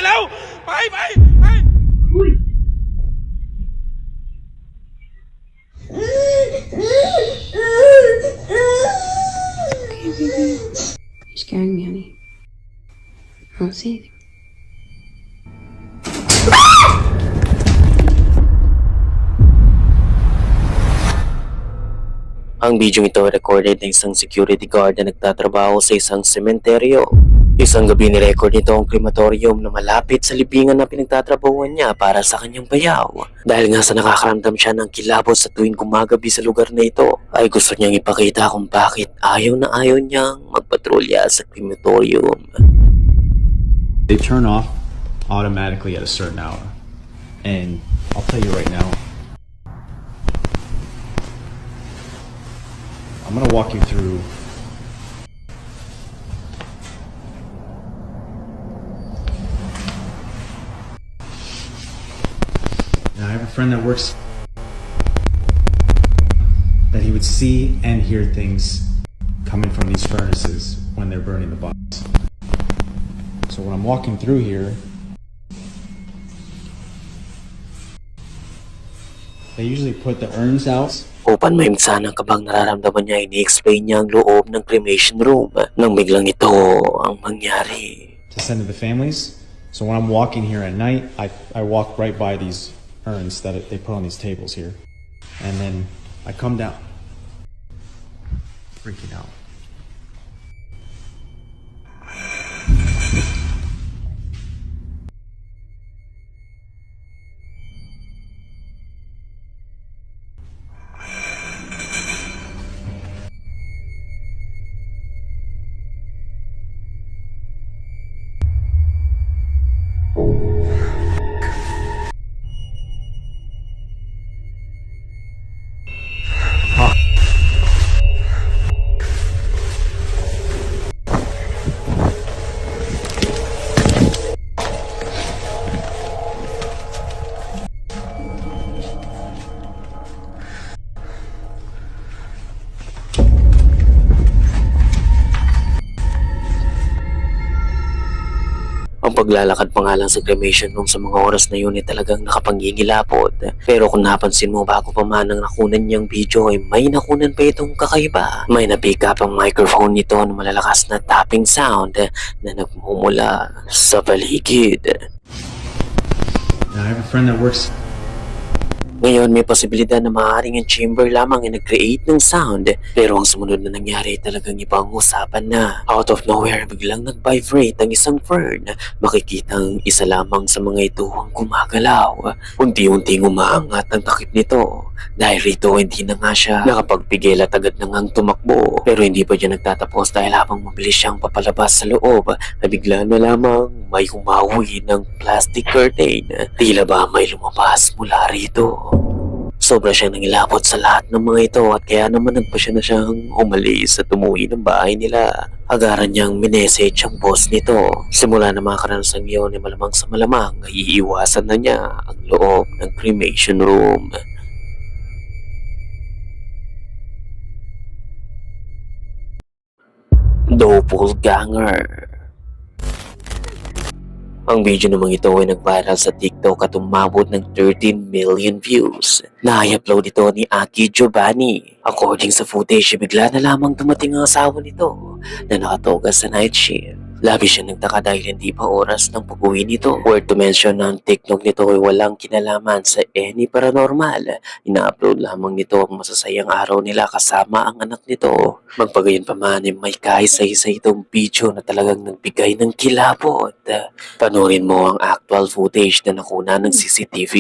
แล้วไปไปไป Okay, baby. You're scaring me, honey. I don't see anything. Ang video ito ay recorded ng isang security guard na nagtatrabaho sa isang sementeryo. Isang gabi ni-record nito ang crematorium na malapit sa libingan na pinagtatrabahuan niya para sa kanyang bayaw. Dahil nga sa nakakaramdam siya ng kilabot sa tuwing gumagabi sa lugar na ito, ay gusto niyang ipakita kung bakit ayaw na ayaw niyang magpatrolya sa crematorium. They turn off automatically at a certain hour. And I'll tell you right now, I'm gonna walk you through now I have a friend that works that he would see and hear things coming from these furnaces when they're burning the bodies. So when I'm walking through here, they usually put the urns out. Upang maimsan ang kabang nararamdaman niya, ini-explain niya ang loob ng cremation room nang biglang ito ang mangyari. To send to the families. So when I'm walking here at night, I walk right by these urns that they put on these tables here. And then I come down, freaking out. Ang paglalakad pa nga lang sa cremation room sa mga oras na yun ay talagang nakapangingilapot. Pero kung napansin mo bago pa man ang nakunan niyang video ay may nakunan pa itong kakaiba. May na-pick up ang microphone nito na malalakas na tapping sound na nagmumula sa paligid. Now I have a friend that works. Ngayon may posibilidad na maaaring ang chamber lamang ay nag-create ng sound, pero ang sumunod na nangyari talagang ibang usapan na. Out of nowhere biglang nag-vibrate ang isang fern. Makikitang isa lamang sa mga ito ang gumagalaw. Unti-unting umaangat ang takip nito. Dahil rito hindi na nga siya nakapagpigil at agad na ngang tumakbo. Pero hindi pa dyan nagtatapos dahil habang mabilis siyang papalabas sa loob, na bigla na lamang may humawi ng plastic curtain. Tila ba may lumabas mula rito. Sobra siyang nangilabot sa lahat ng mga ito at kaya naman nagpasya na siyang umalis at umuwi ng bahay nila. Agaran niyang minessage ang boss nito. Simula na mga karanasang yun ay malamang sa malamang ay iiwasan na niya ang loob ng cremation room. Doppelganger. Ang video namang ito ay nag-viral sa TikTok at umabot ng 13 million views. Na-upload ito ni Aki Giovanni. According sa footage, bigla na lamang dumating ang asawa nito na nakatoga sa night shift. Labi siya nagtaka dahil hindi pa oras ng pag-uwi nito. Worth to mention na ang TikTok nito ay walang kinalaman sa any paranormal. Ina-upload lamang nito ang masasayang araw nila kasama ang anak nito. Magpagayon pa man ay may kaisa-isa itong video na talagang nagbigay ng kilabot. Panoorin mo ang actual footage na nakuna ng CCTV.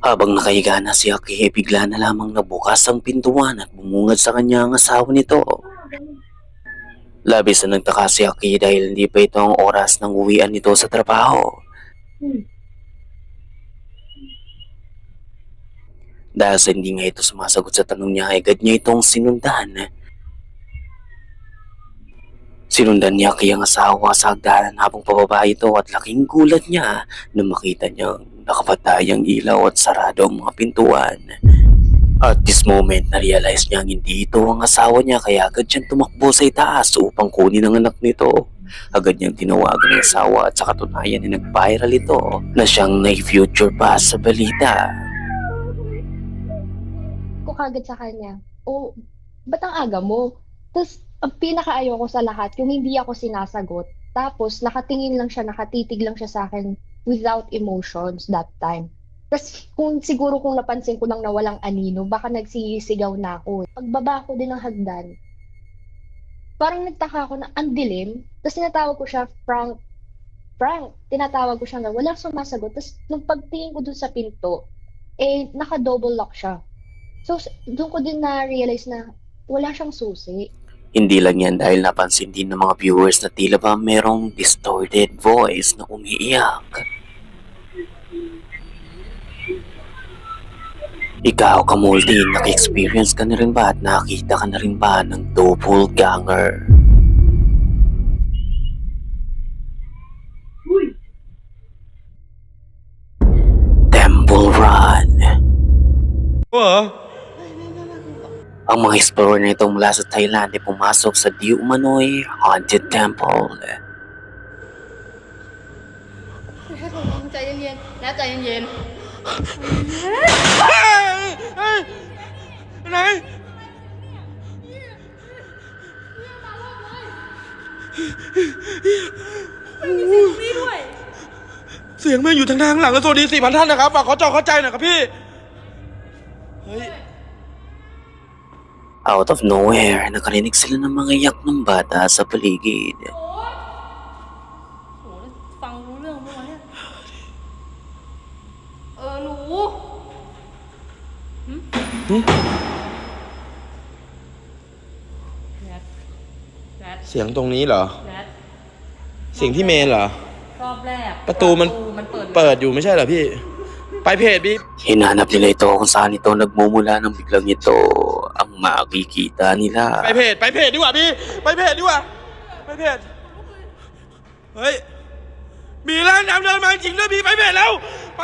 Habang nakahiga na si Aki, bigla na lamang nabukas ang pintuan at bumungad sa kanya ang asawa nito. Labis na nagtaka si Aki dahil hindi pa ito ang oras ng uwian nito sa trabaho. Dahil sa hindi nga ito sumasagot sa tanong niya, agad niya itong sinundan. Sinundan niya Aki ang asawa sa hagdanan habang pababa ito at laking gulat niya nang makita niyang nakapatay ang ilaw at sarado ang mga pintuan. At this moment, na-realize niyang hindi ito ang asawa niya kaya agad siyang tumakbo sa itaas upang kunin ang anak nito. Agad niyang tinawagan ang asawa at sa katunayan ay nag-viral ito na siyang na-future pa sa balita. Ko kagad sa kanya, ba't ang aga mo? Tapos, ang pinakaayaw ko sa lahat, yung hindi ako sinasagot. Tapos, nakatingin lang siya, nakatitig lang siya sa akin without emotions that time. Tapos, kung napansin ko lang na walang anino, baka nagsisigaw na ako. Pagbaba ko din ng hagdan, parang nagtaka ako na ang dilim. Tapos, tinatawag ko siya, Frank, tinatawag ko siya na walang sumasagot. Tapos, nung pagtingin ko dun sa pinto, naka-double lock siya. So, doon ko din na-realize na wala siyang susi. Hindi lang yan dahil napansin din ng mga viewers na tila ba merong distorted voice na umiiyak. Ikaw, Kamulti, naka-experience ka na rin ba at nakita ka na rin ba ng doppelganger? Temple Run. Ang mga explorer na ito mula sa Thailand ay pumasok sa di umano'y haunted temple. ใจเย็นๆนะใจเย็น ไหนเสียงแม่งอยู่ทางหลังแล้วสวัสดี 4,000 ท่านนะครับฝากขอจอเข้าใจหน่อยครับพี่ เฮ้ย Out of nowhere, nakarinig sila ng mga iyak ng bata sa paligid. ๆโหฟังรู้เรื่องปะวะเนี่ยหนูแรด เสียงตรงนี้เหรอ แรด เสียงที่เมนเหรอ รอบแรก ประตูมัน เปิดอยู่ไม่ใช่เหรอพี่ ไปเพจพี่ Hinanap nila ito kung saan ito nagmumula nang biglang ito ang makikita nila. ไปเพจดีกว่าพี่ ไปเพจดีกว่า ไปเพจ เฮ้ย มีร่างดำเดินมาจริงด้วยพี่ ไปเพจแล้ว ไป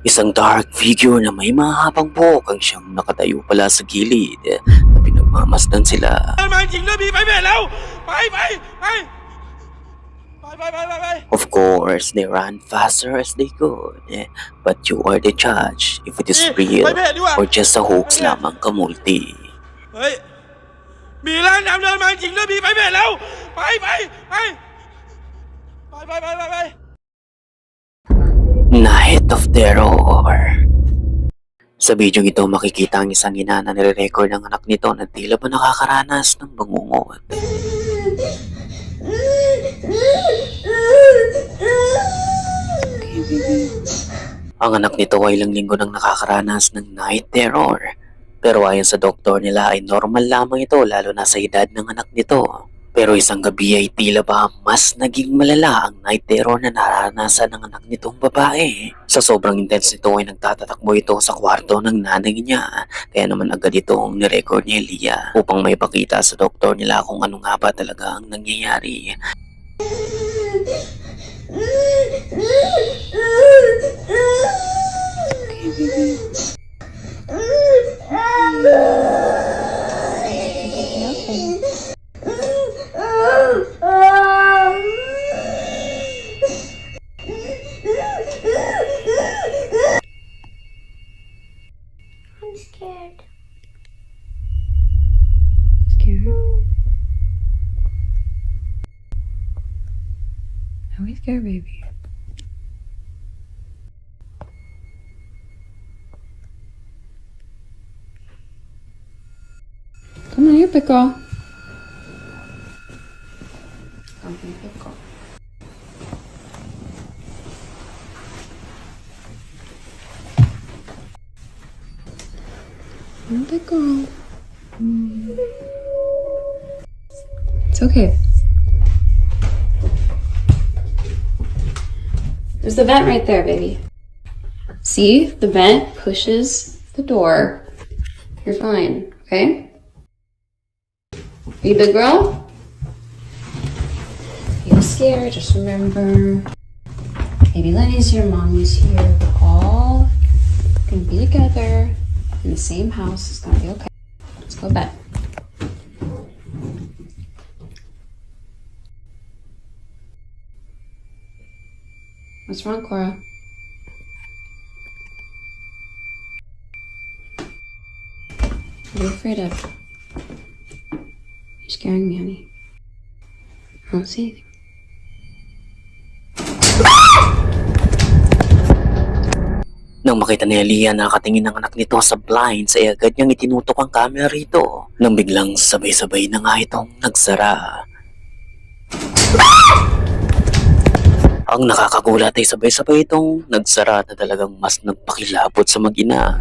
Isang dark figure na may mahabang buhok ang siyang nakatayo pala sa gilid na pinagmamasdan sila. เดินมาจริงด้วยพี่ ไปเพจแล้ว ไป Of course, they ran faster as they could. But you are the judge if it is real or just a hoax lamang, Kamulti. เฮ้ย มีร่างดำเดินมาจริงด้วยพี่ ไปเพจแล้ว ไป Night of Terror. Sa video ito makikita ang isang ina na nire-record ng anak nito na tila ba nakakaranas ng bangungot. Ang anak nito ay ilang linggo nang nakakaranas ng night terror. Pero ayon sa doktor nila ay normal lamang ito lalo na sa edad ng anak nito. Pero isang gabi ay tila ba mas naging malala ang night terror na naranasan ng anak nitong babae. Sa sobrang intense nito ay nagtatatakbo ito sa kwarto ng nanay niya. Kaya naman agad itong nirecord ni Elia upang may pakita sa doktor nila kung ano nga ba talaga ang nangyayari. I'm scared. Scared? Are we scared, baby? Come on, here, pickle. Come here, pickle. Come, pickle. It's okay. There's the vent right there, baby. See? The vent pushes the door. You're fine, okay? Are you a big girl? Feel scared, just remember. Baby Lenny's here, Mommy's here. We're all gonna be together in the same house. It's gonna be okay. Let's go to bed. What's wrong, Cora? What are you afraid of? You're scaring me, honey. I don't see anything. Nang makita ni Elia na nakatingin ng anak nito sa blinds ay agad niyang itinutok ang camera rito. Nang biglang sabay-sabay na nga itong nagsara. Ang nakakagulat ay sabay-sabay itong nagsara na talagang mas nagpakilabot sa mag-ina.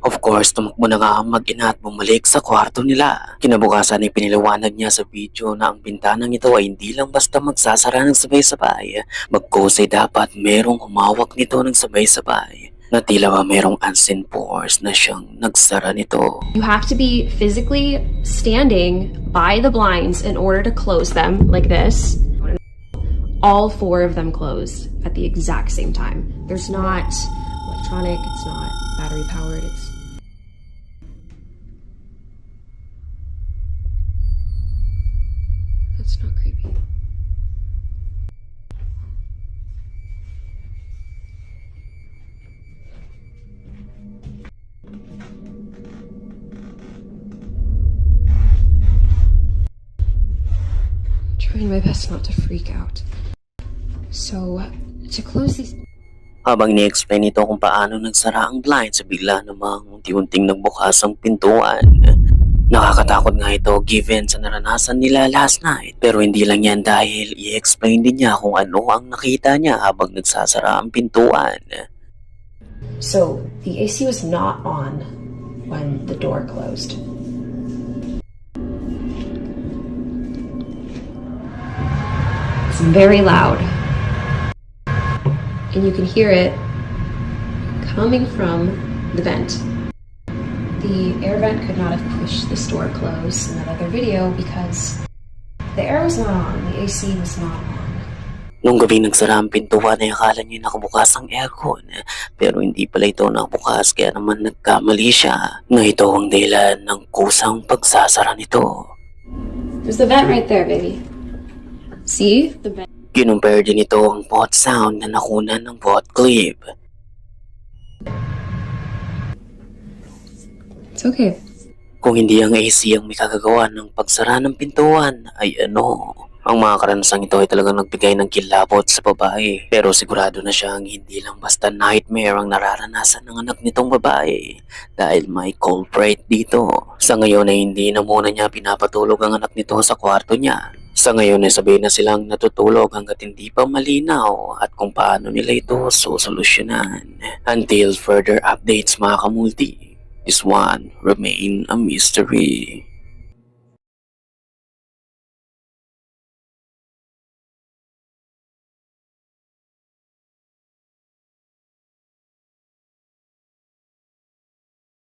Of course, tumakbo na nga ang mag-ina at bumalik sa kwarto nila. Kinabukasan ay piniliwanag niya sa video na ang bintanang ito ay hindi lang basta magsasara ng sabay-sabay. Mag-close ay dapat merong humawak nito ng sabay-sabay. Na tila ba merong unseen force na siyang nagsara nito. You have to be physically standing by the blinds in order to close them like this. All four of them closed at the exact same time. There's not electronic, it's not battery powered, it's that's not creepy. Trying my best not to freak out. So, to close these... Habang ni-explain ito kung paano nagsara ang blinds, bigla namang unti-unting nagbukas ang pintuan. Nakakatakot nga ito given sa naranasan nila last night. Pero hindi lang yan dahil i-explain din niya kung ano ang nakita niya habang nagsasara ang pintuan. So, the AC was not on when the door closed. It's very loud. And you can hear it coming from the vent. The air vent could not have pushed this door closed in that other video because the air was not on, the AC was not on. Nung gabi nagsara ang pintuan ay akala niya nakabukas ang aircon. Pero hindi pala ito nakabukas kaya naman nagkamali siya na ito ang dahilan ng kusang pagsasara nito. There's the vent right there, baby. See? The vent. Kinumpare din ito ang bot sound na nakunan ng bot clip. It's okay. Kung hindi ang AC ang may kagagawa ng pagsara ng pintuan, ay ano? Ang mga karanasang ito ay talagang nagbigay ng kilabot sa babae. Pero sigurado na siyang hindi lang basta nightmare ang nararanasan ng anak nitong babae. Dahil may culprit dito. Sa ngayon ay hindi na muna niya pinapatulog ang anak nito sa kwarto niya. Sa ngayon ay sabay na silang natutulog hanggat hindi pa malinaw at kung paano nila ito sosolusyonan. Until further updates mga kamulti, this one remain a mystery.